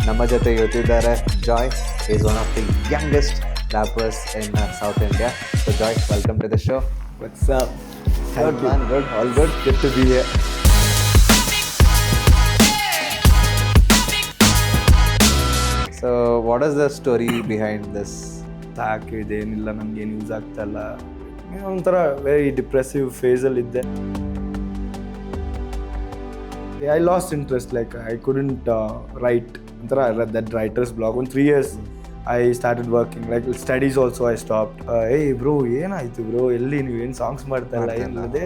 ನಮ್ಮ ಜೊತೆ ಇವತ್ತಿದ್ದಾರೆ Joy. Is one of the youngest rappers in South India. So Joy, welcome to the show. What's up? Good man, good, all good. Good to be here. So what is the story behind this? ಸಾಕಿದೆ, ಏನಿಲ್ಲ, ನನಗೇನು use ಆಗ್ತಾಯಿಲ್ಲ. ಒಂಥರ very depressive ಫೇಸಲ್ಲಿದ್ದೆ. I lost interest, like I couldn't write. ಒಂಥರ that writer's block. ಒಂದು 3 years I started working, like studies also I stopped. Hey bro, ಏನಾಯಿತು bro, ಎಲ್ಲಿ ನೀವು ಏನು ಸಾಂಗ್ಸ್ ಮಾಡ್ತಾಯಿಲ್ಲ ಏನಿದೆ.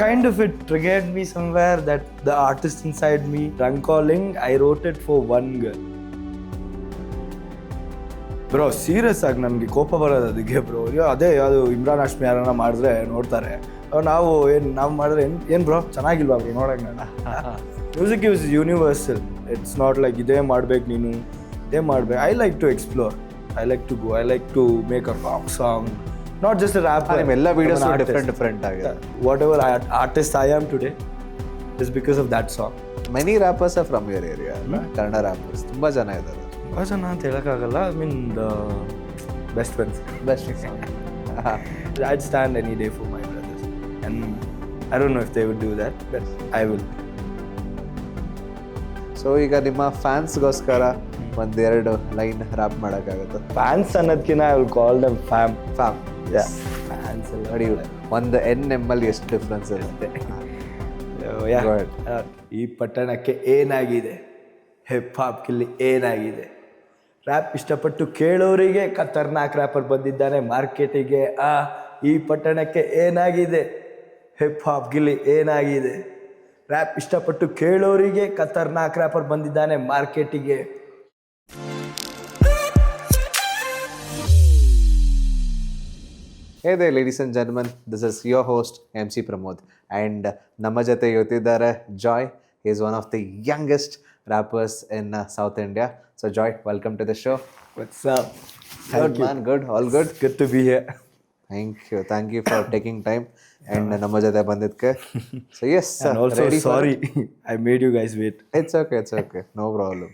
Kind of it triggered me somewhere that the artist inside me, Drunk Calling, I wrote it for one girl. Bro serious ಆಗಿ ನನಗೆ ಕೋಪ ಬರೋದು ಅದಕ್ಕೆ ಬ್ರೋ. ಅದೇ ಯಾವುದು ಇಮ್ರಾನ್ ಹಾಶ್ಮಿ ಯಾರನ್ನ ಮಾಡಿದ್ರೆ ನೋಡ್ತಾರೆ, ನಾವು ಮಾಡಿದ್ರೆ ಏನು ಬ್ರೋ ಚೆನ್ನಾಗಿಲ್ವಾ ಬ್ರೋ ನೋಡೋಕೆ. Music is universal. It's not like ಇದೇ ಮಾಡ್ಬೇಕು ನೀನು, ಇದೇ ಮಾಡ್ಬೇಕು. I like to explore, I like to go, I like to make a rock song, not just a rap. ಎಲ್ಲ ವಿಡಿಯೋಸ್ ಡಿಫ್ರೆಂಟ್ ಆಗಿದೆ. Whatever artist I am today is because of that song. Many rappers are from your area, Kannada rappers ತುಂಬ ಜನ ಇದ್ದಾರೆ. ತುಂಬ ಜನ ಅಂತ ಹೇಳೋಕ್ಕಾಗಲ್ಲ. I mean best friends. I'd stand any day for my brothers, and I don't know if they would do that, but I will. So ಈಗ ನಿಮ್ಮ ಫ್ಯಾನ್ಸ್ಗೋಸ್ಕರ ಒಂದೆರಡು ಲೈನ್ ರ್ಯಾಪ್ ಮಾಡೋಕ್ಕಾಗುತ್ತೆ? ಫ್ಯಾನ್ಸ್ ಅನ್ನೋದಕ್ಕಿಂತ I will call dum fam. Fans ಎಲ್ಲ ನೋಡಿ, ಒಂದು NM ಅಲ್ಲಿ ಎಷ್ಟು ಡಿಫ್ರೆನ್ಸ್ ಇರುತ್ತೆ. ಈ ಪಟ್ಟಣಕ್ಕೆ ಏನಾಗಿದೆ, ಹಿಪ್ ಹಾಪ್ಗಿಲ್ಲಿ ಏನಾಗಿದೆ, ರ್ಯಾಪ್ ಇಷ್ಟಪಟ್ಟು ಕೇಳೋರಿಗೆ ಖತರ್ನಾಕ್ ರ್ಯಾಪರ್ ಬಂದಿದ್ದಾನೆ ಮಾರ್ಕೆಟಿಗೆ. ಈ ಪಟ್ಟಣಕ್ಕೆ ಏನಾಗಿದೆ, ಹಿಪ್ ಹಾಪ್ಗಿಲ್ಲಿ ಏನಾಗಿದೆ, ರ್ಯಾಪ್ ಇಷ್ಟಪಟ್ಟು ಕೇಳೋರಿಗೆ ಖತರ್ನಾಕ್ ರ್ಯಾಪರ್ ಬಂದಿದ್ದಾನೆ ಮಾರ್ಕೆಟಿಗೆ. Hey there ladies and gentlemen, this is your host MC Pramod, and ನಮ್ಮ ಜೊತೆ ಇವತ್ತಿದ್ದಾರೆ Joy. He is one of the youngest rappers in South India. So Joy, welcome to the show. What's up? Good man, good, all good. Good to be here. Thank you for taking time and ನಮ್ಮ ಜೊತೆ ಬಂದಿದ್ದಕ್ಕೆ. So yes, and also sorry I made you guys wait. It's okay, no problem.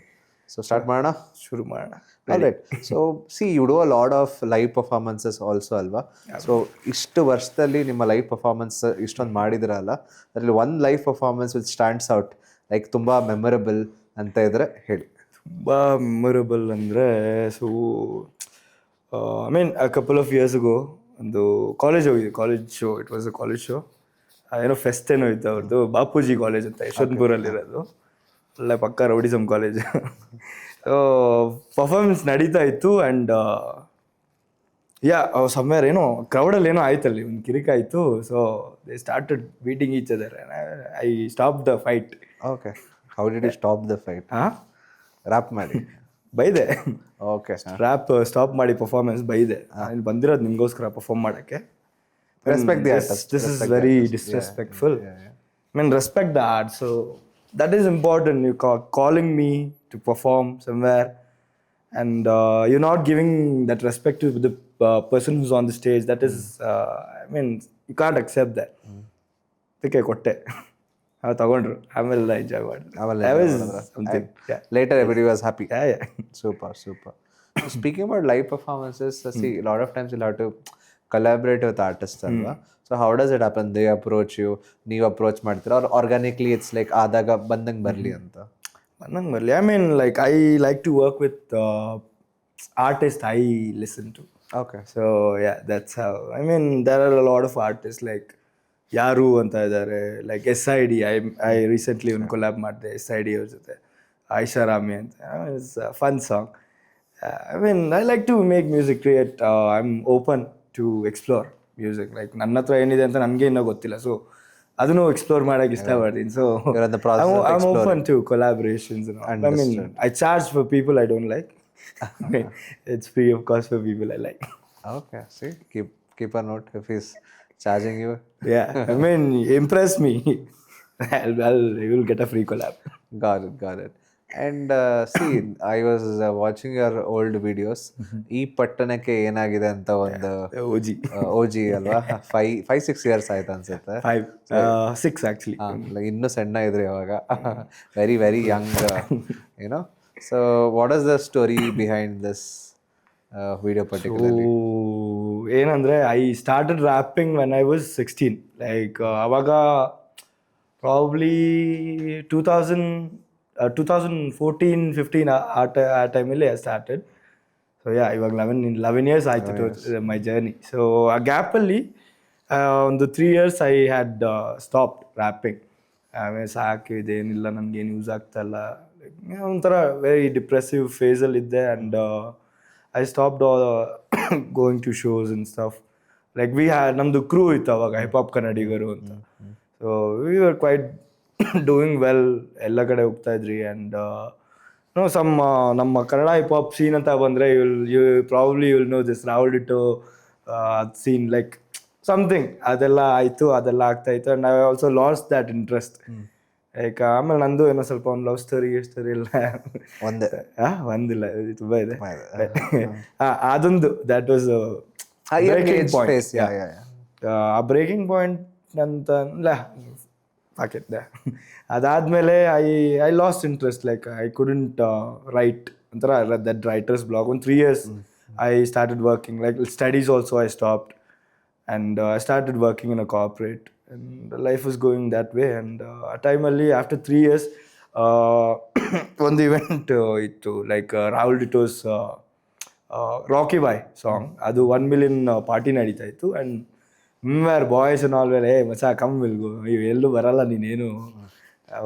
So start ಮಾಡೋಣ. ಶುರು ಮಾಡೋಣ. Alright. So see, you do a lot of live performances also ಅಲ್ವಾ? So ಇಷ್ಟು ವರ್ಷದಲ್ಲಿ ನಿಮ್ಮ ಲೈವ್ ಪರ್ಫಾರ್ಮೆನ್ಸ್ ಇಷ್ಟೊಂದು ಮಾಡಿದಿರಲ್ಲ, ಅದರಲ್ಲಿ ಒಂದು live performance which stands out, like ತುಂಬ ಮೆಮೊರಬಲ್ ಅಂತ ಇದ್ರೆ ಹೇಳಿ. ತುಂಬ ಮೆಮೊರಬಲ್ ಅಂದರೆ, so I mean a couple of years ago ಒಂದು ಕಾಲೇಜ್ ಹೋಗಿದೆ, college show. It was a college show. ಏನೋ ಫೆಸ್ಟ್ ಏನೋ ಇತ್ತು ಅವ್ರದ್ದು, ಬಾಪೂಜಿ ಕಾಲೇಜ್ ಅಂತ ಯಶವಂತಪುರಲ್ಲಿರೋದು, ಅಲ್ಲೇ ಪಕ್ಕ ರೌಡಿಸಮ್ ಕಾಲೇಜ್. ಸೊ ಪರ್ಫಾರ್ಮೆನ್ಸ್ ನಡೀತಾ ಇತ್ತು. ಆ್ಯಂಡ್ ಸಮ್ವೇರ್ ಏನೋ ಕ್ರೌಡಲ್ಲಿ ಏನೋ ಆಯ್ತಲ್ಲಿ ಒಂದು ಕಿರಿಕಾಯಿತು. So they started beating each other. I stop the fight. Okay, how did you stop the fight? Rap ಮಾಡಿ ಬೈದೆ. ಓಕೆ, ರ್ಯಾಪ್ ಸ್ಟಾಪ್ ಮಾಡಿ ಪರ್ಫಾರ್ಮೆನ್ಸ್ ಬೈದೆ. ಇಲ್ಲಿ ಬಂದಿರೋದು ನಿಮಗೋಸ್ಕರ ಪರ್ಫಾರ್ಮ್ ಮಾಡೋಕ್ಕೆ. Respect the artist. This is very disrespectful. I mean, respect the art. So that is important. You calling me to perform somewhere, and you're not giving that respect to the person who's on the stage. That is, I mean, you can't accept that. ಅದಕ್ಕೆ ಕೊಟ್ಟೆ, ಅವ್ರು ತಗೊಂಡ್ರು, ಆಮೇಲೆ enjoy ಮಾಡಿದ್ರು. Later everybody was happy. Super. Speaking about live performances, see, a lot of times you'll have to collaborate with artists ಅಲ್ವಾ? So how does it happen? They approach you, ನೀವು approach ಮಾಡ್ತೀರಾ, or organically it's like ಆದಾಗ ಬಂದಂಗೆ ಬರಲಿ ಅಂತ? ಬಂದಂಗೆ ಬರಲಿ. I mean like I like to work with artist I listen to. Okay. So yeah, that's how. I mean, there are a lot of artists like ಯಾರು ಅಂತ ಇದ್ದಾರೆ, ಲೈಕ್ SID. ಐ ರೀಸೆಂಟ್ಲಿ ಒಂದು ಕೊಲ್ಯಾಬ್ ಮಾಡಿದೆ SID ಅವ್ರ ಜೊತೆ, ಆಯಿಷಾ ರಾಮಿ ಅಂತ. It's fun song. I mean I like to make music, create. I am open to explore music. Like ನನ್ನ ಹತ್ರ ಏನಿದೆ ಅಂತ ನನಗೆ ಇನ್ನೂ ಗೊತ್ತಿಲ್ಲ, ಸೊ ಅದನ್ನು ಎಕ್ಸ್ಪ್ಲೋರ್ ಮಾಡೋಕ್ಕೆ ಇಷ್ಟಪಡ್ತೀನಿ. So I am open to collaborations. I mean I charge for people I don't like. It's free of cost for people I like. Okay, see, keep a note if he's charging you. Yeah, I mean, impress me. You will get a free collab. Got it. And see, I was watching your old videos. ಈ ಪಟ್ಟಣಕ್ಕೆ ಏನಾಗಿದೆ ಅಂತ ಒಂದು OG ಅಲ್ವಾ, 5-6 years ಆಯ್ತು ಅನ್ಸುತ್ತೆ. 6 actually. ಇನ್ನೂ ಸಣ್ಣ ಇದ್ರಿ ಅವಾಗ, ವೆರಿ ವೆರಿ ಯಂಗ್, ಏನೋ. So what is the story behind this video particularly? ಏನಂದರೆ I started wrapping when I was 16. Like ಅವಾಗ ಪ್ರಾಬ್ಲಿ 2014-15 ಆ ಟೈಮಲ್ಲಿ ಐ ಸ್ಟಾರ್ಟೆಡ್. ಸೊ ಇವಾಗ 11 years ಆಯಿತು ಮೈ ಜರ್ನಿ. ಸೊ ಆ ಗ್ಯಾಪಲ್ಲಿ ಒಂದು 3 years I had stopped rapping. ಆಮೇಲೆ ಸಾಕು ಇದೇನಿಲ್ಲ, ನನಗೇನು ಯೂಸ್ ಆಗ್ತಾಯಿಲ್ಲ, ಒಂಥರ ವೆರಿ ಡಿಪ್ರೆಸಿವ್ ಫೇಸಲ್ಲಿದ್ದೆ. And I stopped going to shows and stuff. Like ನಮ್ಮದು ಕ್ರೂ ಇತ್ತು ಅವಾಗ, ಹಿಪ್ ಹಾಪ್ ಕನ್ನಡಿಗರು ಅಂತ. So we were quite doing well, ಎಲ್ಲ ಕಡೆ ಹೋಗ್ತಾ ಇದ್ರಿ. ಆ್ಯಂಡ್ ನಮ್ಮ ಕನ್ನಡ ಹಿಪ್ ಹಾಪ್ ಸೀನ್ ಅಂತ ಬಂದರೆ you know this Rahul Dito scene, like something ಅದೆಲ್ಲ ಆಯಿತು, ಅದೆಲ್ಲ ಆಗ್ತಾಯಿತ್ತು. And I also lost that interest. Like ಆಮೇಲೆ ನಂದು ಏನೋ ಸ್ವಲ್ಪ ಒಂದು ಲವ್ ಸ್ಟೋರಿ ಇಲ್ಲ, ಒಂದಿಲ್ಲ, ತುಂಬ ಇದೆ. ಅದೊಂದು ದ್ಯಾಟ್ ವಾಸ್ ಬ್ರೇಕಿಂಗ್ ಪಾಯಿಂಟ್. ಆ ಬ್ರೇಕಿಂಗ್ ಪಾಯಿಂಟ್ ಅಂತ ಹಾಕಿದ್ದೆ. ಅದಾದಮೇಲೆ I lost interest. Like I couldn't write, ಒಂಥರ ದಟ್ ರೈಟರ್ಸ್ ಬ್ಲಾಗ್. ಒಂದು 3 years I started working, like studies also I stopped. And I started working in a corporate, and life was going that way. And a time only after 3 years, one event ittu, like Rahul Ditto's Rocky Bhai song, adu 1 million party nadita ittu. And were boys and all were, hey macha come will go, ellu baralla neenu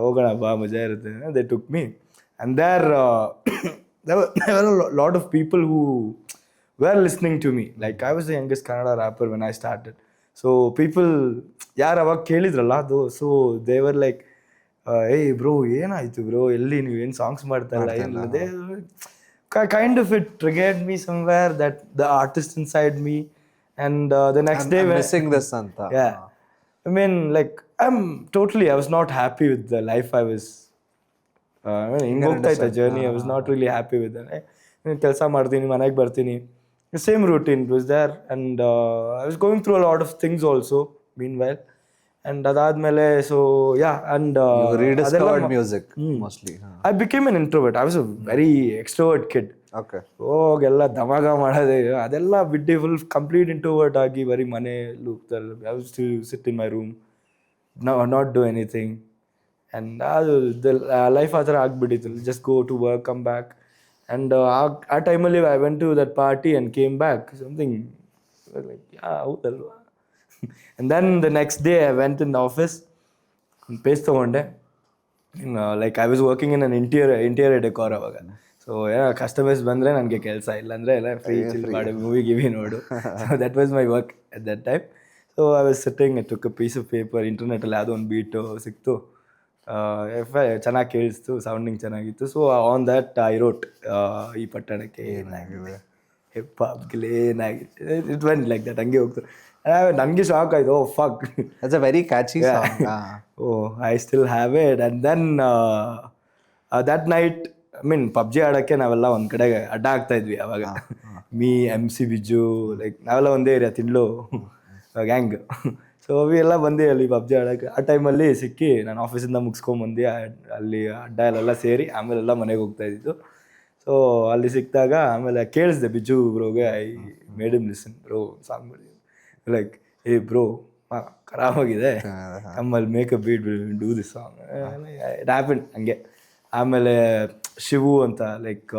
hogana ba maja irutte. They took me, and there were a lot of people who were listening to me. Like I was the youngest Kannada rapper when I started. So people yaar avag kelidralla ado, so they were like, hey bro ಏನಾಯ್ತು bro, ಎಲ್ಲಿ ನೀವು ಏನು songs ಮಾಡ್ತಾ ಇಲ್ಲ, they kind of it triggered me somewhere, that the artist inside me. And the next day I'm missing this anta. Yeah, I mean, like I was not happy with the life I was ಹಿಂಗೆ ಹೋಗ್ತಾ ಇದ್ದ journey. I was not really happy with it. ಕೆಲಸ ಮಾಡ್ತೀನಿ, ಮನೆಗೆ ಬರ್ತೀನಿ, the same routine was there. And I was going through a lot of things also meanwhile. And adadmele, so yeah, and you rediscovered music mostly. I became an introvert. I was a very extrovert kid. Okay. ಎಲ್ಲ ಧಮಾಗ ಮಾಡೋದೆ ಅದೆಲ್ಲ ಬಿಟ್ಟು full complete introvert ಆಗಿ ಬರೀ ಮನೆಯಲ್ಲಿ ಹೋಗ್ತಾರೆ. I was to sit in my room, not do anything. And ಅದು life ಆ ಥರ ಆಗ್ಬಿಟ್ಟಿತ್ತು. Just go to work, come back. And ಆ ಟೈಮಲ್ಲಿ I went to that party and came back something like ಹೌದಲ್ವಾ. And then the next day I went in the office, ಒಂದು page ತೊಗೊಂಡೆ. Like I was working in an interior decor ಅವಾಗ. So customers ಬಂದರೆ ನನಗೆ ಕೆಲಸ, ಇಲ್ಲಾಂದರೆ ಎಲ್ಲ free chill ಮಾಡಿ ಮೂವಿ ಗಿವಿ ನೋಡು. So that was my work at that time. So I was sitting, I took a piece of paper, ಇಂಟರ್ನೆಟಲ್ಲಿ ಯಾವುದೋ ಒಂದು ಬೀಟು ಸಿಕ್ತು, ಚೆನ್ನಾಗಿ ಕೇಳಿಸ್ತು, ಸೌಂಡಿಂಗ್ ಚೆನ್ನಾಗಿತ್ತು. So on that I wrote ಈ ಪಟ್ಟಣಕ್ಕೆ ಏನಾಗಿದೆ, ಹಿಪ್ ಹಾಪ್ಗೆ ಏನಾಗಿದೆ, ಇಟ್ ವೆಂಟ್ ಲೈಕ್ ದಟ್. ಹಂಗೆ ಹೋಗ್ತು. ನನಗೆ ಶಾಕ್ ಆಯಿತು, oh fuck, it's a very catchy song. Oh I still have it. And then that night, I mean PUBG ಆಡೋಕ್ಕೆ ನಾವೆಲ್ಲ ಒಂದು ಕಡೆ ಅಡ್ಡ ಆಗ್ತಾ ಇದ್ವಿ ಅವಾಗ. ಮೀ, MC ಬಿಜು, ಲೈಕ್ ನಾವೆಲ್ಲ ಒಂದೇ ಏರಿಯಾ, ತಿಂಡ್ಲು ಗ್ಯಾಂಗ್. ಸೊ ಅವಿ ಎಲ್ಲ ಬಂದು ಅಲ್ಲಿ ಪಬ್ಜಿ ಆಡೋಕ್ಕೆ. ಆ ಟೈಮಲ್ಲಿ ಸಿಕ್ಕಿ ನಾನು ಆಫೀಸಿಂದ ಮುಗಿಸ್ಕೊಂಬಂದು ಅಲ್ಲಿ ಅಡ್ಡ ಎಲ್ಲ ಸೇರಿ ಆಮೇಲೆಲ್ಲ ಮನೆಗೆ ಹೋಗ್ತಾ ಇದ್ದಿದ್ದು. ಸೊ ಅಲ್ಲಿ ಸಿಕ್ಕಿದಾಗ ಆಮೇಲೆ ಕೇಳಿಸ್ದೆ ಬಿಜು ಬ್ರೋಗೆ, I made him listen, bro song ಮಾಡಿ, ಲೈಕ್ ಏ ಬ್ರೋ ಖರಾಬಾಗಿದೆ, ನಮ್ಮಲ್ಲಿ make a beat, do this song. It happen ಹಂಗೆ. ಆಮೇಲೆ ಶಿವು ಅಂತ, like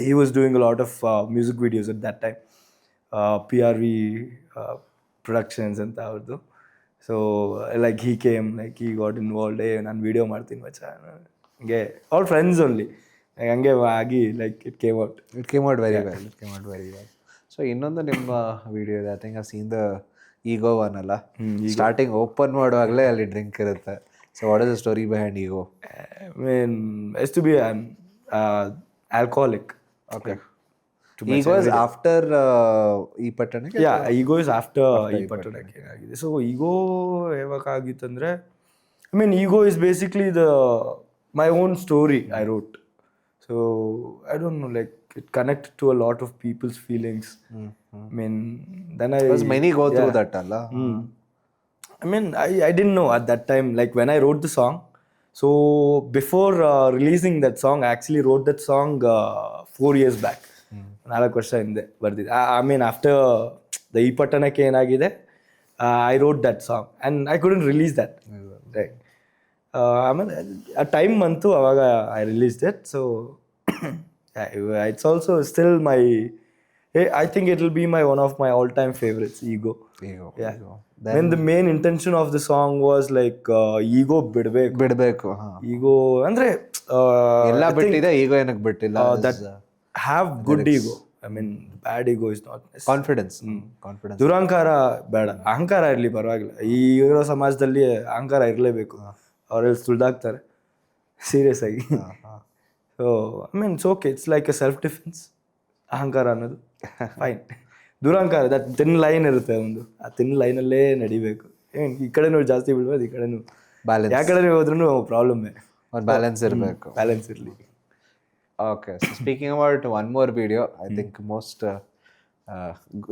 he was doing a lot of music videos at that time, PRV productions ಅಂತ ಅವ್ರದ್ದು. So like he came, like he got involved, ನಾನು video ಮಾಡ್ತೀನಿ ಮಚ್ಚ, ಹಂಗೆ ಅವ್ರ ಫ್ರೆಂಡ್ಸ್ ಓನ್ಲಿ, ಹಂಗೆ ಆಗಿ like it came out very well. So ಇನ್ನೊಂದು ನಿಮ್ಮ ವಿಡಿಯೋ ಇದೆ, I think I seen the ego one ಅಲ್ಲ. ಸ್ಟಾರ್ಟಿಂಗ್ ಓಪನ್ ಮಾಡುವಾಗಲೇ ಅಲ್ಲಿ ಡ್ರಿಂಕ್ ಇರುತ್ತೆ. So what is the story behind ego? I mean is to be an alcoholic. Okay. Ego is after ಈ ಪಟ್ಟಣಕ್ಕೆ? ಯಾ, ಈಗೋ is after ಈ ಪಟ್ಟಣಕ್ಕೆ ಆಗಿದೆ. ಸೊ ಈಗೋ ಯಾವಾಗ ಆಗಿತ್ತಂದರೆ, I mean ego is basically my own story I wrote. So I don't know, like it connected to a lot of people's feelings. I mean, then because many go through that alla. I mean, I didn't know at that time, like when I wrote the song, So before releasing that song, I actually wrote that song 4 years back. 4 ವರ್ಷ ಹಿಂದೆ ಬರ್ದಿದ್ದೆ. I mean after the ಈ ಪಟ್ಟಣಕ್ಕೆ ಏನಾಗಿದೆ, I wrote that song and I couldn't release that. Right. ಆಮೇಲೆ ಆ time ಬಂತು, ಅವಾಗ I released it. So yeah, it's also still my, I think it will be one of my all-time favorites, Ego. Yeah. When the main intention of the song was like ego ಬಿಡ್ಬೇಕು. ego ಅಂದ್ರೆ ಎಲ್ಲ ಬಿಟ್ಟಿದೆ, ಈಗ ಏನಕ್ಕೆ ಬಿಟ್ಟಿಲ್ಲ? that have good ego. I mean bad ego is not necessary. Confidence. ದುರಹಂಕಾರ ಬೇಡ, ಅಹಂಕಾರ ಇರಲಿ ಪರವಾಗಿಲ್ಲ. ಈ ಇರೋ ಸಮಾಜದಲ್ಲಿ ಅಹಂಕಾರ ಇರಲೇಬೇಕು, ಅವರೆಲ್ಲ ಸುಳ್ದಾಗ್ತಾರೆ ಸೀರಿಯಸ್ ಆಗಿ. So I mean it's okay, it's like A self defence ಅಹಂಕಾರ ಅನ್ನೋದು. ಫೈನ್. ದುರಹಂಕಾರ ದಟ್ ತಿನ್ ಲೈನ್ ಇರುತ್ತೆ ಒಂದು, ಆ ತಿನ್ ಲೈನಲ್ಲೇ ನಡಿಬೇಕು. ಈ ಕಡೆನೂ ಜಾಸ್ತಿ ಬಿಡ್ಬೋದು, ಈ ಕಡೆನೂ ಬ್ಯಾಲೆನ್ಸ್. ಯಾವ ಕಡೆ ಹೋದ್ರೂ ಪ್ರಾಬ್ಲಮ್ಮೇ. ಬ್ಯಾಲೆನ್ಸ್ ಇರಬೇಕು. ಬ್ಯಾಲೆನ್ಸ್ ಇರಲಿ. Okay, so speaking about one more video, I think most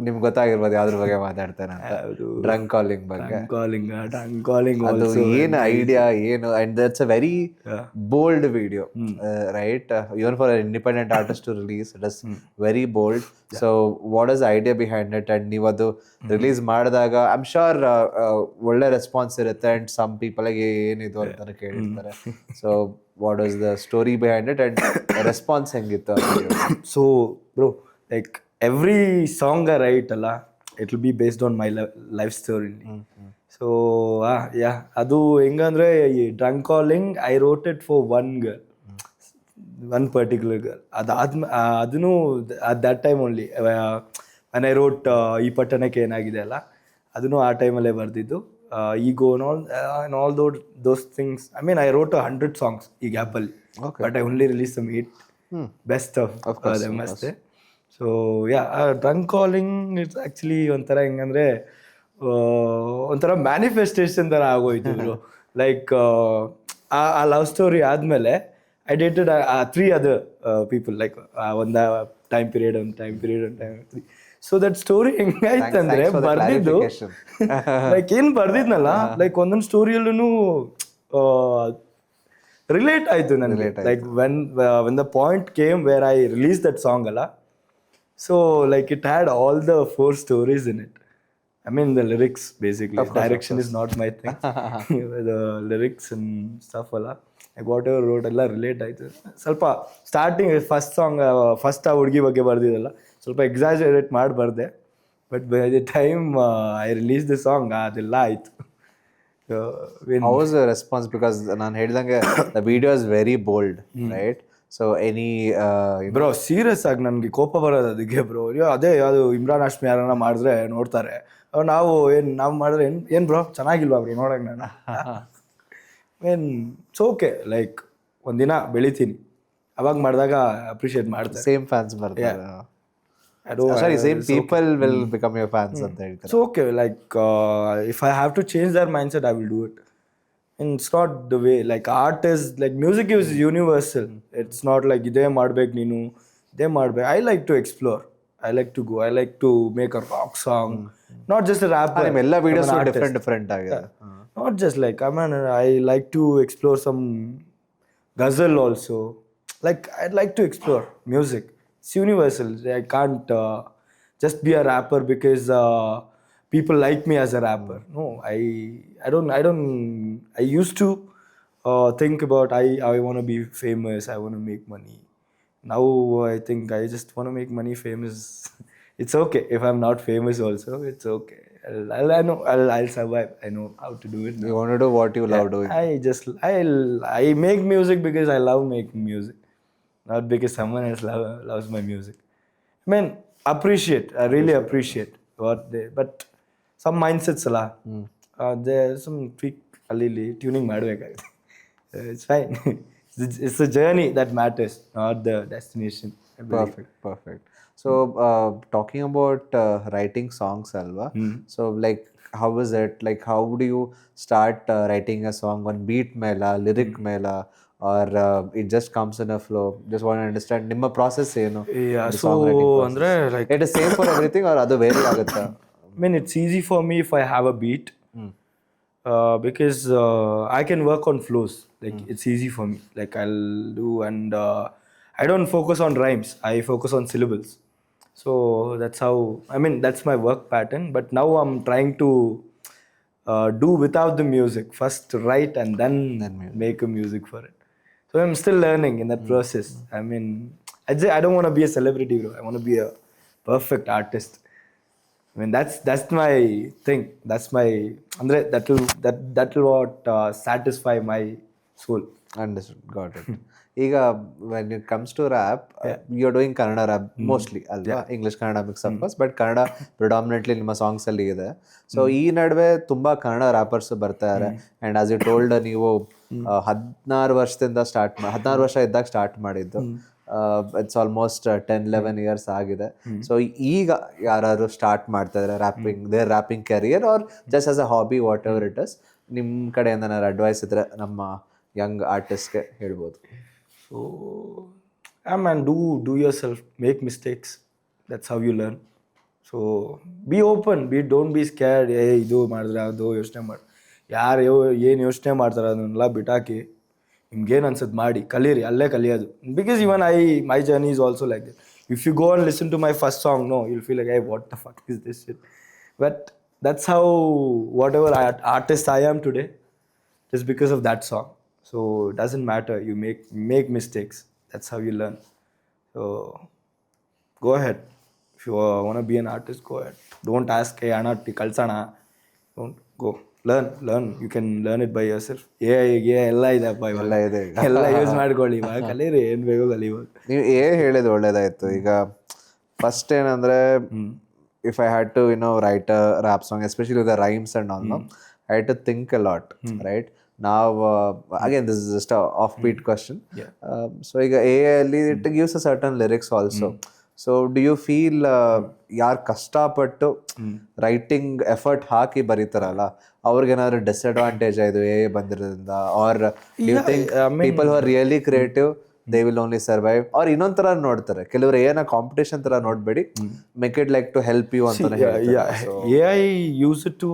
ನಿಮ್ಗೆ ಗೊತ್ತಾಗಿರ್ಬೋದು ಯಾವ್ದ್ರ ಬಗ್ಗೆ ಮಾತಾಡ್ತೇನೆ ಅಂತ. ಡ್ರಂಕ್ ಕಾಲಿಂಗ್ ಬಗ್ಗೆ. ಕಾಲಿಂಗ್ ಅದು ಏನು ಐಡಿಯಾ ಏನು, and that's a very bold video, right? Even for independent artist to release, it is very bold. So what is idea behind it? And ನೀವು ಅದು ರಿಲೀಸ್ ಮಾಡಿದಾಗ ಐ ಆಮ್ ಶೋರ್ ಒಳ್ಳೆ response ಇರುತ್ತೆ, and some people ಏನಿದು ಅಂತಾನೆ ಕೇಳಿರ್ತಾರೆ. So what is the story behind it and response ಹೆಂಗಿತ್ತು? So bro, like every song I write ಅಲ್ಲ, it will be based on my life story. So yeah, ಅದು ಹೆಂಗಂದ್ರೆ ಈ drunk calling I wrote it for one girl, one particular girl. ಅದನ್ನು at that time only when I wrote ಈ ಪಟ್ಟಣಕ್ಕೆ ಏನಾಗಿದೆ ಅಲ್ಲ, ಅದನ್ನು ಆ ಟೈಮಲ್ಲೇ ಬರ್ದಿದ್ದು. ego and all those things. I mean I wrote 100 songs ಈ ಗ್ಯಾಪಲ್ಲಿ, but I only released some 8 best of them ಅಷ್ಟೇ. So yeah, drunk calling it's actually ಒಂಥರ ಹೆಂಗಂದರೆ ಒಂಥರ ಮ್ಯಾನಿಫೆಸ್ಟೇಷನ್ ಥರ ಆಗೋಯ್ತು. ಲೈಕ್ ಆ ಲವ್ ಸ್ಟೋರಿ ಆದಮೇಲೆ I dated 3 other people, like ಒಂದು time period. So that story ಹೆಂಗಾಯ್ತಂದ್ರೆ, ಬರ್ದಿದ್ದು ಲೈಕ್ ಏನು ಬರ್ದಿದ್ನಲ್ಲ, ಲೈಕ್ ಒಂದೊಂದು ಸ್ಟೋರಿಯಲ್ಲೂ ರಿಲೇಟ್ ಆಯಿತು ನನಗೆ. Like when the point came where I release that song ಅಲ್ಲ, so like it had all the 4 stories in it. I mean the lyrics basically, direction is not my thing. The lyrics and stuff alla, like whatever wrote alla relate ಆಯ್ತು. ಸ್ವಲ್ಪ starting first song, first ಆ ಹುಡುಗಿ ಬಗ್ಗೆ ಬರ್ದಿದ್ದಲ್ಲ, ಸ್ವಲ್ಪ exaggerate ಮಾಡಿ ಬರ್ದೆ. But by the time I release the song ಅದೆಲ್ಲ ಆಯಿತು. How was the response? Because ನಾನು ಹೇಳ್ದಂಗೆ the video is very bold, right? So any bro, serious ಆಗಿ ನನಗೆ ಕೋಪ ಬರೋದು ಅದಕ್ಕೆ ಬ್ರೋ. ಅದೇ ಯಾವುದು ಇಮ್ರಾನ್ ಹಾಶ್ಮಿ ಯಾರನ್ನ ಮಾಡಿದ್ರೆ ನೋಡ್ತಾರೆ, ನಾವು ಮಾಡಿದ್ರೆ ಏನು ಬ್ರೋ ಚೆನ್ನಾಗಿಲ್ವಾ ಬ್ರೋ ನೋಡೋಕೆ? ನಾನು ಇಟ್ಸ್ ಓಕೆ, ಲೈಕ್ ಒಂದಿನ ಬೆಳಿತೀನಿ, ಅವಾಗ ಮಾಡಿದಾಗ ಅಪ್ರಿಷಿಯೇಟ್ ಮಾಡ್ತಾರೆ. ಸೇಮ್ ಫ್ಯಾನ್ಸ್ ಬರ್ತಾರೆ, same people will become your fans ಅಂತ ಹೇಳ್ತಾರೆ. It's okay, like if I have to change their mind set, I will do it. And it's not the way, like art is, like music is universal. It's not like ide madbek neenu ide madbek. I like to explore, I like to go, I like to make a rock song, not just a rapper. ella videos are different agide. Not just like I like to explore some ghazal also. Like I'd like to explore music. It's universal. I can't just be a rapper because people like me as a rapper. No, I don't. I used to think about I want to be famous, I want to make money. Now I think I just want to make money famous. It's okay if I'm not famous also, it's okay. I know I'll survive. I know how to do it now. You want to do what you love doing. I make music because I love making music, not because someone else loves my music. I mean, I really appreciate what they, but some mindsets ಅಲ್ಲ, there's some tweak ಅಲ್ಲಿ tuning ಮಾಡಬೇಕಾಗುತ್ತೆ. It's fine. It's the journey that matters, not the destination. Perfect. So talking about writing songs alva, so like how is it, like how do you start writing a song? On beat mela, lyric mela, or it just comes in a flow? Just want to understand ನಿಮ್ಮ process ಏನು? Yeah, so ಅಂದ್ರೆ like it is same for everything or ಅದು ಬೇರೆ ಆಗುತ್ತಾ? I mean it's easy for me if I have a beat. Because I can work on flows. Like it's easy for me. Like I'll do, and I don't focus on rhymes. I focus on syllables. So that's how. I mean, that's my work pattern. But now I'm trying to do without the music. First write and then make a music for it. So I'm still learning in that process. I mean, I don't want to be a celebrity, bro. I want to be a perfect artist. I mean, that's my thing. That's my andre that will what satisfy my soul. Understood. Got it. ಈಗ when it comes to rap, you're doing Kannada rap mostly ಅಲ್ವಾ? English Kannada mix of course, but Kannada predominantly ನಿಮ್ಮ songs ಅಲ್ಲಿ ಇದೆ. So ಈ ನಡುವೆ ತುಂಬಾ Kannada rappers ಬರ್ತಾರೆ. And as you told, ನೀವು 16 ವರ್ಷದಿಂದ 16 ವರ್ಷ ಇದ್ದಾಗ ಸ್ಟಾರ್ಟ್ ಮಾಡಿದ್ದು. ಇಟ್ಸ್ ಆಲ್ಮೋಸ್ಟ್ 10-11 ಇಯರ್ಸ್ ಆಗಿದೆ. ಸೊ ಈಗ ಯಾರು ಸ್ಟಾರ್ಟ್ ಮಾಡ್ತಾ ಇದ್ದಾರೆ rapping career, or just as a hobby, whatever it is, ನಿಮ್ಮ ಕಡೆಯಿಂದ ಏನಾದ್ರು ಅಡ್ವೈಸ್ ಇದ್ರೆ ನಮ್ಮ ಯಂಗ್ ಆರ್ಟಿಸ್ಟ್ಗೆ ಹೇಳ್ಬೋದು? So, man, do yourself. Make mistakes. That's how you learn. So be open. Don't be scared. ಇದು ಮಾಡಿದ್ರೆ ಅದು ಯೋಚನೆ ಮಾಡಿ, ಯಾರು ಏನು ಯೋಚನೆ ಮಾಡ್ತಾರೆ ಅದನ್ನೆಲ್ಲ ಬಿಟ್ಟಾಕಿ ನಿಮ್ಗೇನು ಅನ್ಸದ್ ಮಾಡಿ ಕಲೀರಿ, ಅಲ್ಲೇ ಕಲಿಯೋದು. Because even my journey is also like that. If you go and listen to my first song, no, you'll feel like, hey, what the fuck is this shit? But that's how whatever artist I am today, just because of that song. So it doesn't matter. You make mistakes. That's how you learn. So go ahead. If you want to be an artist, go ahead. Don't ask, hey, Anna, kalsana. Don't go. Learn. You can learn it by yourself. ಎಲ್ಲ ಇದೆಪ್ಪ, ಎಲ್ಲ use ಮಾಡ್ಕೊಳ್ಳಿ, ಕಲೀರಿ, ಏನು ಬೇಕೋ ಕಲಿಬೋದು. ನೀವು ಹೇಳಿದ ಒಳ್ಳೇದಾಯ್ತು. ಈಗ ಫಸ್ಟ್ ಏನಂದ್ರೆ, if I had to write a rap song, especially with the rhymes and all, I had to think a lot, right? Now again, this is just a offbeat question. So ಈಗ AI ಅಲ್ಲಿ it gives a certain lyrics also. So do you feel ಯಾರು ಕಷ್ಟಪಟ್ಟು writing effort ಹಾಕಿ ಬರೀತಾರಲ್ಲ, ಅವ್ರಿಗೇನಾದ್ರು disadvantage ಇದು AI ಬಂದಿರೋದ್ರಿಂದ, are you think people who are really creative they will only survive, or ಇನ್ನೊಂದ್ ತರ ನೋಡ್ತಾರೆ ಕೆಲವರು ಏನ ಕಾಂಪಿಟೇಷನ್ ತರ ನೋಡ್ಬೇಡಿ, make it like to help you ಅಂತಾನೆ ಹೇಳ್ತಾರೆ? AI use it to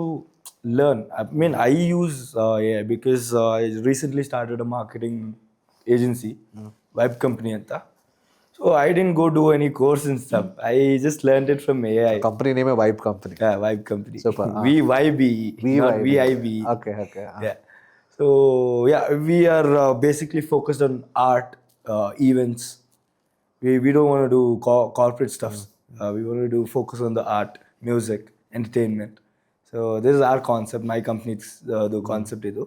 learn. I mean, I use AI because I recently started a marketing agency, Vibe Company anta. So I didn't go do any course and stuff. I just learned it from AI. Company name Vibe Company. Yeah, Vibe Company. Super. VYBE, not VIBE. Okay. Yeah. So yeah, we are basically focused on art, events. We don't want to do corporate stuff. We want to do focus on the art, music, entertainment. So this is our concept. My company's the concept idu.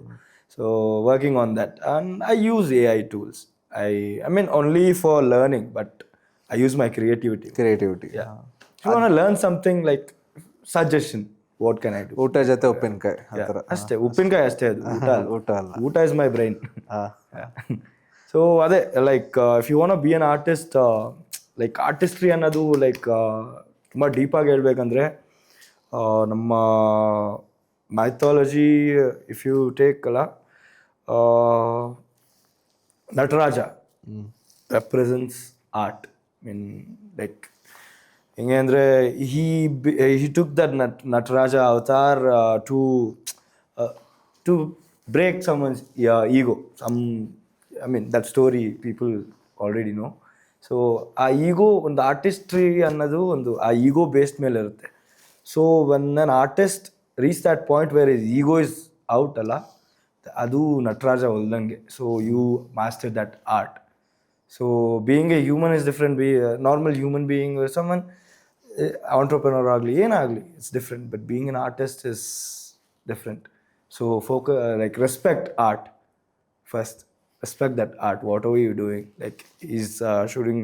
So working on that, and I use AI tools. I mean only for learning, but I use my creativity. Yeah. If you want to learn something, like suggestion, what can I do? ಊಟ ಜೊತೆ ಉಪ್ಪಿನಕಾಯಿ ಅಂತಾರ ಅಷ್ಟೇ, ಉಪ್ಪಿನಕಾಯಿ ಅಷ್ಟೇ, ಅದು ಊಟ ಅಲ್ಲ. ಊಟ ಇಸ್ ಮೈ ಬ್ರೈನ್. ಸೊ ಅದೇ, like if you want be an artist, like artistry ಅನ್ನೋದು ಲೈಕ್ ತುಂಬ ಡೀಪಾಗಿ ಹೇಳ್ಬೇಕಂದ್ರೆ, ನಮ್ಮ ಮೈಥಾಲಜಿ ಇಫ್ ಯು ಟೇಕ್ ಅಲ್ಲ, Nataraja represents art. Mean like ಹೆಂಗೆ ಅಂದರೆ, he took that Nataraja avatar to break someone's ego. I mean, that story people already know. So ಆ ಈಗೋ ಒಂದು ಆರ್ಟಿಸ್ಟ್ರಿ ಅನ್ನೋದು ಒಂದು ಆ ಈಗೋ ಬೇಸ್ಡ್ ಮೇಲೆ ಇರುತ್ತೆ. So when an artist reach that point where his ego is out ಅಲ್ಲ, ಅದು ನಟರಾಜ ಹೊಲ್ದಂಗೆ. So you master that art. So being a human is different. Be a normal human being or someone entrepreneur ಆಗಲಿ ಏನಾಗಲಿ, it's different. But being an artist is different. So focus, like respect art first. Respect that art, whatever you're doing. Like he's shooting,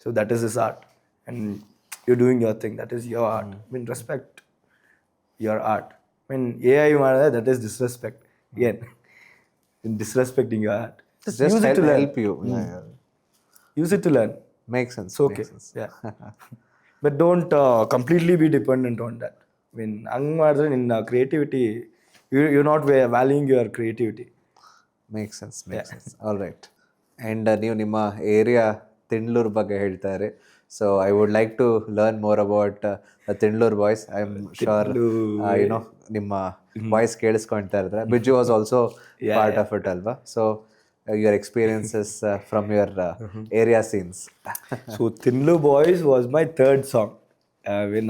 so that is his art, and you're doing your thing, that is your art. I mean, respect your art. I mean, AI that is disrespect again. In disrespecting your art, just use it to help you. Use it to learn. Makes sense. It's okay. Yeah. But don't completely be dependent on that. I mean, hang madre ninna creativity, you're not valuing your creativity. Make sense. All right. And ನೀವು ನಿಮ್ಮ area Thindlur ಬಗ್ಗೆ ಹೇಳ್ತಾರೆ. So I would like to learn more about Thindlur boys. I am sure ನಿಮ್ಮ voice ಕೇಳಿಸ್ಕೊಳ್ತಾ ಇದ್ರೆ. Biju was also part of it ಅಲ್ವಾ? So your experiences from your area scenes. So Thindlu boys was my third song.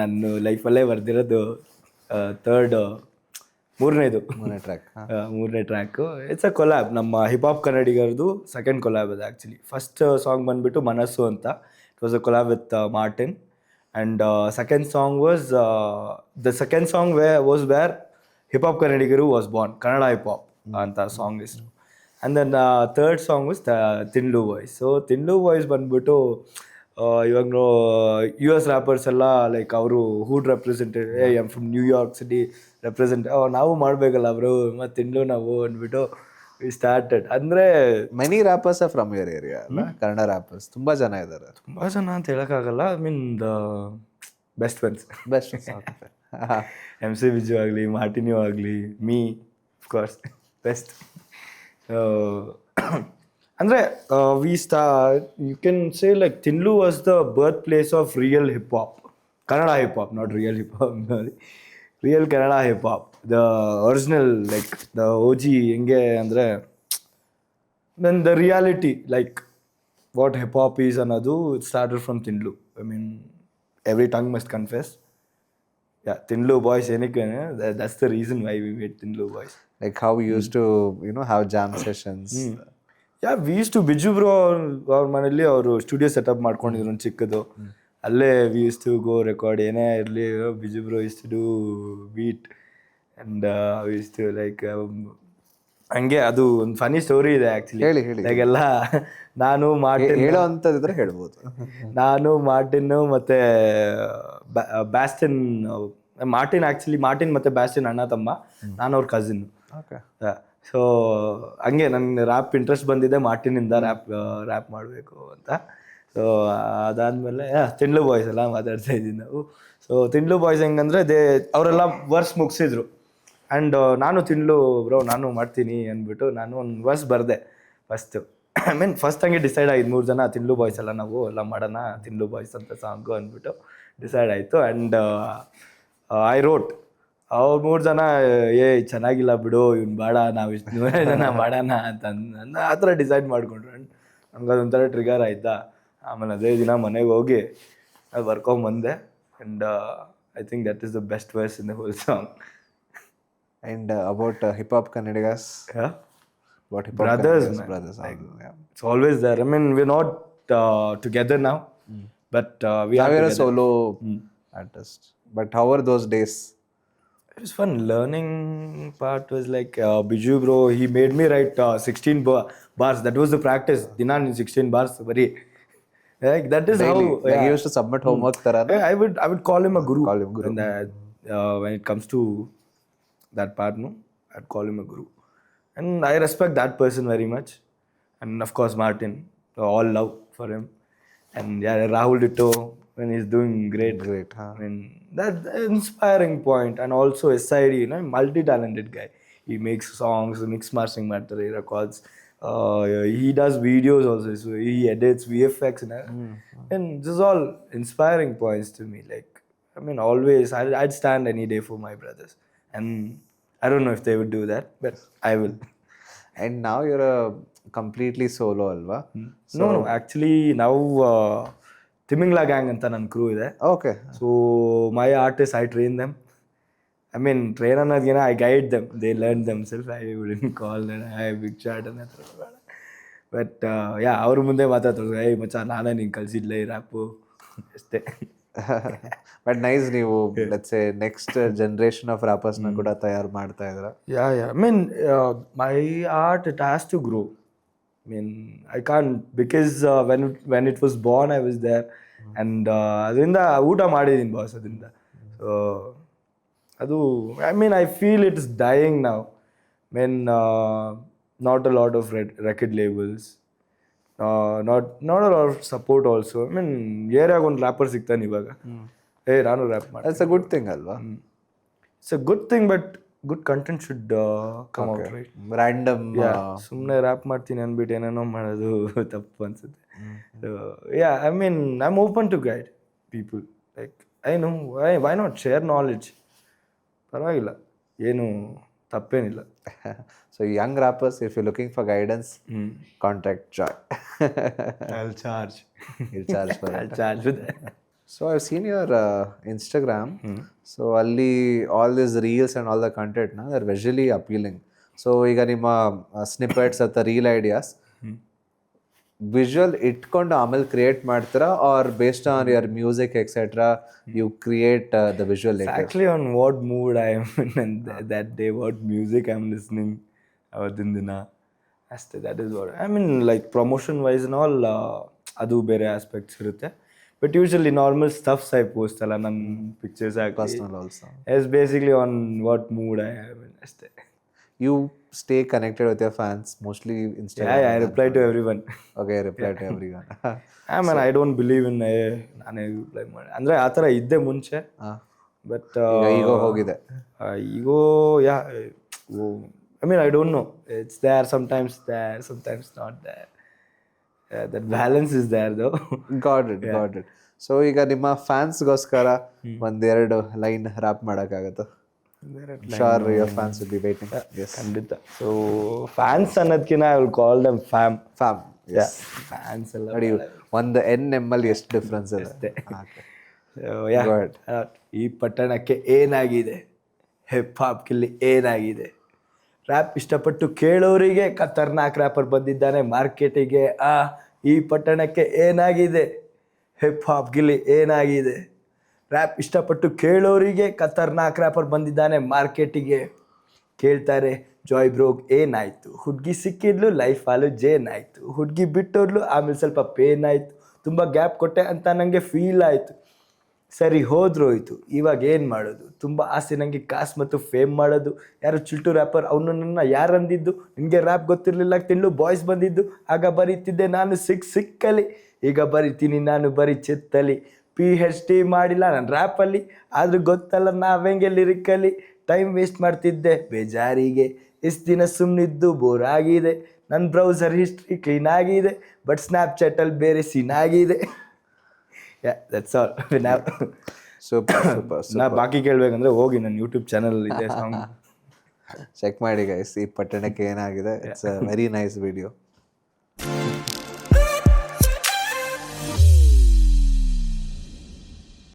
ನನ್ನ ಲೈಫಲ್ಲೇ ಬರ್ದಿರೋದು ಮೂರನೇದು track. ಮೂರನೇ track. It's a collab, ನಮ್ಮ ಹಿಪ್ ಹಾಪ್ ಕನ್ನಡಿಗರದು ಸೆಕೆಂಡ್ ಕೊಲ್ಯಾಬ್ ಅದು ಆ್ಯಕ್ಚುಲಿ. ಫಸ್ಟ್ ಸಾಂಗ್ ಬಂದುಬಿಟ್ಟು ಮನಸ್ಸು ಅಂತ, it was a collab with Martin. And second song was the second song was where hip hop ಕನ್ನಡಿಗರು was born, Kannada hip hop ಅಂತ song ಇಷ್ಟು. And then third song was Thindlu voice. So Thindlu voice ಬಂದ್ಬಿಟ್ಟು ಇವಾಗ US rappers ಎಲ್ಲ like ಅವರು hood represented, um from New York city represent, ನಾವು ಮಾಡಬೇಕಲ್ಲ ಅವರು ಮತ್ತು ತಿನ್ಲು ನಾವು ಅಂದ್ಬಿಟ್ಟು ವಿ ಸ್ಟಾರ್ಟೆಡ್. ಅಂದರೆ many rappers are from your area ಅಲ್ಲ? ಕನ್ನಡ ರ್ಯಾಪರ್ಸ್ ತುಂಬ ಜನ ಇದ್ದಾರೆ. ತುಂಬ ಜನ ಅಂತ ಹೇಳೋಕ್ಕಾಗಲ್ಲ. I mean the best friends. Best MC Biju ಆಗಲಿ, ಮಾರ್ಟಿನ್ಯೂ ಆಗಲಿ, ಮೀ ಅಫ್ಕೋರ್ಸ್ ಬೆಸ್ಟ್. ಅಂದರೆ you can say like Thindlu was the birth place of real hip hop, Kannada hip hop, not real hip hop, real Kannada hip hop, the original like the OG. ಹೆಂಗೆ ಅಂದರೆ then the reality like what hip hop is ಅನ್ನೋದು it started from Thindlu. I mean every tongue must confess. Yeah, Tinlu boys ಏನಕ್ಕೆ, that's the reason why we made Tinlu boys. Like how we used to, have jam sessions. Yeah, we used to Biju bro ಅವ್ರ ಮನೇಲಿ ಅವರು studio setup ಮಾಡ್ಕೊಂಡಿದ್ರು ಒಂದು ಚಿಕ್ಕದು. ಅಲ್ಲೇ we used to go record, ಏನೇ ಇರಲಿ Biju bro used to do beat and we used to like ಹಂಗೆ. ಅದು ಒಂದು ಫನಿ ಸ್ಟೋರಿ ಇದೆ ಆ್ಯಕ್ಚುಲಿ. ಹೇಳಿ. ಲೈಕ್ ಎಲ್ಲ ನಾನು ಮಾರ್ಟಿನ್, ಹೇಳೋ ಅಂಥದ್ದಿದ್ರೆ ಹೇಳ್ಬೋದು. ನಾನು ಮಾರ್ಟಿನ್ನು ಮತ್ತು ಬ್ಯಾಸ್ಟಿನ್. ಮಾರ್ಟಿನ್ ಆ್ಯಕ್ಚುಲಿ ಮಾರ್ಟಿನ್ ಮತ್ತು ಬ್ಯಾಸ್ಟಿನ್ ಅಣ್ಣ ತಮ್ಮ, ನಾನು ಅವ್ರ ಕಸಿನ್ನು. ಓಕೆ. ಸೊ ಹಂಗೆ ನನಗೆ ರ್ಯಾಪ್ ಇಂಟ್ರೆಸ್ಟ್ ಬಂದಿದೆ ಮಾರ್ಟಿನಿಂದ, ರ್ಯಾಪ್ ಮಾಡಬೇಕು ಅಂತ. ಸೊ ಅದಾದಮೇಲೆ ತಿಂಡ್ಲು ಬಾಯ್ಸ್ ಎಲ್ಲ ಮಾತಾಡ್ತಾ ಇದ್ದೀವಿ ನಾವು. ಸೊ ತಿಂಡ್ಲು ಬಾಯ್ಸ್ ಹೆಂಗಂದರೆ ಅವರೆಲ್ಲ ವರ್ಸ್ ಮುಗಿಸಿದ್ರು. ಆ್ಯಂಡ್ ನಾನು ತಿಂಡ್ಲು ಬ್ರೋ ನಾನು ಮಾಡ್ತೀನಿ ಅಂದ್ಬಿಟ್ಟು ನಾನು ಒಂದು ವರ್ಸ್ ಬರೆದೆ ಫಸ್ಟು. ಐ ಮೀನ್ ಫಸ್ಟ್ ಹಂಗೆ ಡಿಸೈಡ್ ಆಗಿದ್ದು, 3 ಜನ ತಿಂಡ್ಲು ಬಾಯ್ಸ್ ಎಲ್ಲ ನಾವು ಎಲ್ಲ ಮಾಡೋಣ ತಿಂಡ್ಲು ಬಾಯ್ಸ್ ಅಂತ ಸಾಂಗು ಅಂದ್ಬಿಟ್ಟು ಡಿಸೈಡ್ ಆಯಿತು. And I wrote. ಅವ್ರು 3 ಜನ ಚೆನ್ನಾಗಿಲ್ಲ ಬಿಡು ಇವ್ನು ಬೇಡ, ನಾವು ಇಷ್ಟು 100 ಜನ ಮಾಡೋಣ ಅಂತ ಆ ಥರ ಡಿಸೈಡ್ ಮಾಡಿಕೊಂಡ್ರು. ಆ್ಯಂಡ್ ನಮ್ಗೆ ಅದೊಂಥರ ಟ್ರಿಗರ್ ಆಯಿತಾ. ಆಮೇಲೆ ಅದೇ ದಿನ ಮನೆಗೆ ಹೋಗಿ ಅದು ಬರ್ಕೊಂಬಂದೆ. And I think that is the best verse in the whole song. And about hip hop Kannadigas? Yeah. What hip hop Brothers, brothers? Like, it's always there. I mean, we're not together now, but we are You're a together. solo artist. But how were those days? It was fun. Learning part was like Biju bro, he made me write 16 bars. That was the practice. Dina 16 bars. Very like that is Daily. how. Like you used to submit homework tara? I would call him a guru. Call him guru. When it comes to that part, no, I'd call him a guru. And I respect that person very much. And of course Martin, all love for him. And yeah, Rahul Ditto when he's doing great. Huh? I mean, that's an inspiring point. And also SID, multi-talented guy. He makes songs, mix mastering matter, he records. He does videos also, so he edits VFX and this is all inspiring points to me. Like, I mean, always I'd stand any day for my brothers. And I don't know if they would do that, but I will. And now you're a completely solo alva? No, actually now Timingla gang anta nan crew ide. Okay. So my artists, I train them. I mean, train annadgena I guide them. They learn themselves. I wouldn't call them. I have big chat and that. But yeah, ಅವ್ರ ಮುಂದೆ ಮಾತಾಡ್ತಾರೆ, ಏಯ್ ಮಚ್ಚ ನಾನೇ ನಿಂಗೆ ಕಲಿಸಿದ್ಲೆ ಈ ರ್ಯಾಪು ಅಷ್ಟೇ. But nice, ನೀವು let's say next generation of wrappers ನ ಕೂಡ ತಯಾರು ಮಾಡ್ತಾ ಇದ್ದೀರಾ. Yeah. I mean, my art, it has to grow. I mean, I can't, because when it was born, I was there. And ಅದರಿಂದ ಊಟ ಮಾಡಿದ್ದೀನಿ ಬಾಸ್ ಅದರಿಂದ. ಸೊ ಅದು I mean I feel it's dying ನಾವು. Mean not a lot of record labels. Not a lot of support also. I mean, ಏರಿಯಾಗ ಒಂದು rapper ಸಿಗ್ತಾನೆ ಇವಾಗ, ನಾನು ರ್ಯಾಪ್ ಮಾಡಿ. ಇಟ್ಸ್ ಅ ಗುಡ್ ಥಿಂಗ್ ಅಲ್ವಾ? It's a good thing, but good content should come out, right? Random ಸುಮ್ಮನೆ rap ಮಾಡ್ತೀನಿ ಅಂದ್ಬಿಟ್ಟು ಏನೇನೋ ಮಾಡೋದು ತಪ್ಪು ಅನ್ಸುತ್ತೆ. Yeah, I mean I am open to guide people. Like I know why not share knowledge, ಪರವಾಗಿಲ್ಲ. ಏನು ತಪ್ಪೇನಿಲ್ಲ. So young rappers, if you're looking for guidance, contact Joy. I'll charge. He'll charge for it. I'll charge with that. So I've seen your Instagram. So ಅಲ್ಲಿ all these reels and all the content, they're visually appealing. So ಈಗ ನಿಮ್ಮ snippets ಅಥವಾ reel ideas visual ಇಟ್ಕೊಂಡು ಆಮೇಲೆ create ಮಾಡ್ತೀರಾ, or based on your music etcetera you create the visual? Actually on what mood I am in and that day, what music I'm listening ಅವತ್ತಿನ ದಿನ ಅಷ್ಟೇ. that is what I mean, like promotion wise and all ಅದು ಬೇರೆ aspects ಇರುತ್ತೆ. But usually normal stuffs I post ಅಲ್ಲ ನನ್ನ pictures ಆಗಿ personal also. It's basically on what mood I have in ಅಷ್ಟೇ. You stay connected with your fans mostly Instagram? Yeah, I reply to everyone. Okay, reply to everyone. I mean, I don't believe in ನಾನೇ reply ಮಾಡಿ ಅಂದರೆ ಆ ಥರ ಇದ್ದೆ ಮುಂಚೆ. But ಈಗೋ ಹೋಗಿದೆ. ಈಗೋ ಯಾ I mean, I don't know. It's there sometimes, not there. That balance is there though. Got it. So ಈಗ ನಿಮ್ಮ ಫ್ಯಾನ್ಸ್ಗೋಸ್ಕರ ಒಂದೆರಡು ಲೈನ್ ರ್ಯಾಪ್ ಮಾಡೋಕ್ಕಾಗತ್ತಾ? Sure, your fans will be waiting. Yes. ಖಂಡಿತ. ಸೊ ಫ್ಯಾನ್ಸ್ ಅನ್ನೋದಕ್ಕಿಂತ I will call dum fam. Yes. Fans ಎಲ್ಲ ನೋಡಿ, ಒಂದು NM ಅಲ್ಲಿ ಎಷ್ಟು ಡಿಫ್ರೆನ್ಸ್ ಇದೆ. ಈ ಪಟ್ಟಣಕ್ಕೆ ಏನಾಗಿದೆ, ಹಿಪ್ ಹಾಪ್ಗಿಲ್ಲಿ ಏನಾಗಿದೆ, ರ್ಯಾಪ್ ಇಷ್ಟಪಟ್ಟು ಕೇಳೋರಿಗೆ ಖತರ್ನಾಕ್ ರ್ಯಾಪರ್ ಬಂದಿದ್ದಾನೆ ಮಾರ್ಕೆಟಿಗೆ. ಈ ಪಟ್ಟಣಕ್ಕೆ ಏನಾಗಿದೆ, ಹಿಪ್ ಹಾಪ್ಗಿಲ್ಲಿ ಏನಾಗಿದೆ, ರ್ಯಾಪ್ ಇಷ್ಟಪಟ್ಟು ಕೇಳೋರಿಗೆ ಖತರ್ನಾಕ್ ರ್ಯಾಪರ್ ಬಂದಿದ್ದಾನೆ ಮಾರ್ಕೆಟಿಗೆ. ಕೇಳ್ತಾರೆ ಜಾಯ್ ಬ್ರೋಗ್ ಏನಾಯಿತು, ಹುಡುಗಿ ಸಿಕ್ಕಿದ್ಲು ಲೈಫ್ ಆಲು ಜೇನ್ ಆಯಿತು, ಹುಡುಗಿ ಬಿಟ್ಟೋದ್ಲು ಆಮೇಲೆ ಸ್ವಲ್ಪ ಪೇನ್ ಆಯಿತು, ತುಂಬ ಗ್ಯಾಪ್ ಕೊಟ್ಟೆ ಅಂತ ನನಗೆ ಫೀಲ್ ಆಯಿತು, ಸರಿ ಹೋದ್ರೋಯ್ತು ಇವಾಗ ಏನು ಮಾಡೋದು, ತುಂಬ ಆಸೆ ನನಗೆ ಕಾಸು ಮತ್ತು ಫೇಮ್ ಮಾಡೋದು. ಯಾರು ಚಿಲ್ಟು ರ್ಯಾಪರ್ ಅವನು ನನ್ನ ಯಾರು ಅಂದಿದ್ದು, ನಿನಗೆ ರ್ಯಾಪ್ ಗೊತ್ತಿರಲಿಲ್ಲ ತಿಂಗಳು ಬಾಯ್ಸ್ ಬಂದಿದ್ದು, ಆಗ ಬರೀತಿದ್ದೆ ನಾನು ಸಿಕ್ಕಲಿ, ಈಗ ಬರಿತೀನಿ ನಾನು ಬರೀ ಚಿತ್ತಲಿ, PhD ಮಾಡಿಲ್ಲ ನಾನು ರ್ಯಾಪಲ್ಲಿ, ಆದರೂ ಗೊತ್ತಲ್ಲ ನಾವೆಂಗೆ ಲಿರಿಕಲ್ಲಿ, ಟೈಮ್ ವೇಸ್ಟ್ ಮಾಡ್ತಿದ್ದೆ ಬೇಜಾರಿಗೆ, ಇಷ್ಟು ದಿನ ಸುಮ್ಮನಿದ್ದು ಬೋರ್ ಆಗಿದೆ, ನನ್ನ ಬ್ರೌಸರ್ ಹಿಸ್ಟ್ರಿ ಕ್ಲೀನ್ ಆಗಿದೆ, ಬಟ್ ಸ್ನ್ಯಾಪ್ಚಾಟಲ್ಲಿ ಬೇರೆ ಸೀನ್ ಆಗಿದೆ. That's all. ಸೂಪರ್. ನಾ ಬಾಕಿ ಕೇಳಬೇಕಂದ್ರೆ ಹೋಗಿ ನನ್ನ ಯೂಟ್ಯೂಬ್ ಚಾನಲ್ ಇದೆ, ಸಾಂಗ್ ಚೆಕ್ ಮಾಡಿ ಗೈಸ್. ಈ ಪಟ್ಟಣಕ್ಕೆ ಏನಾಗಿದೆ, it's a very nice video.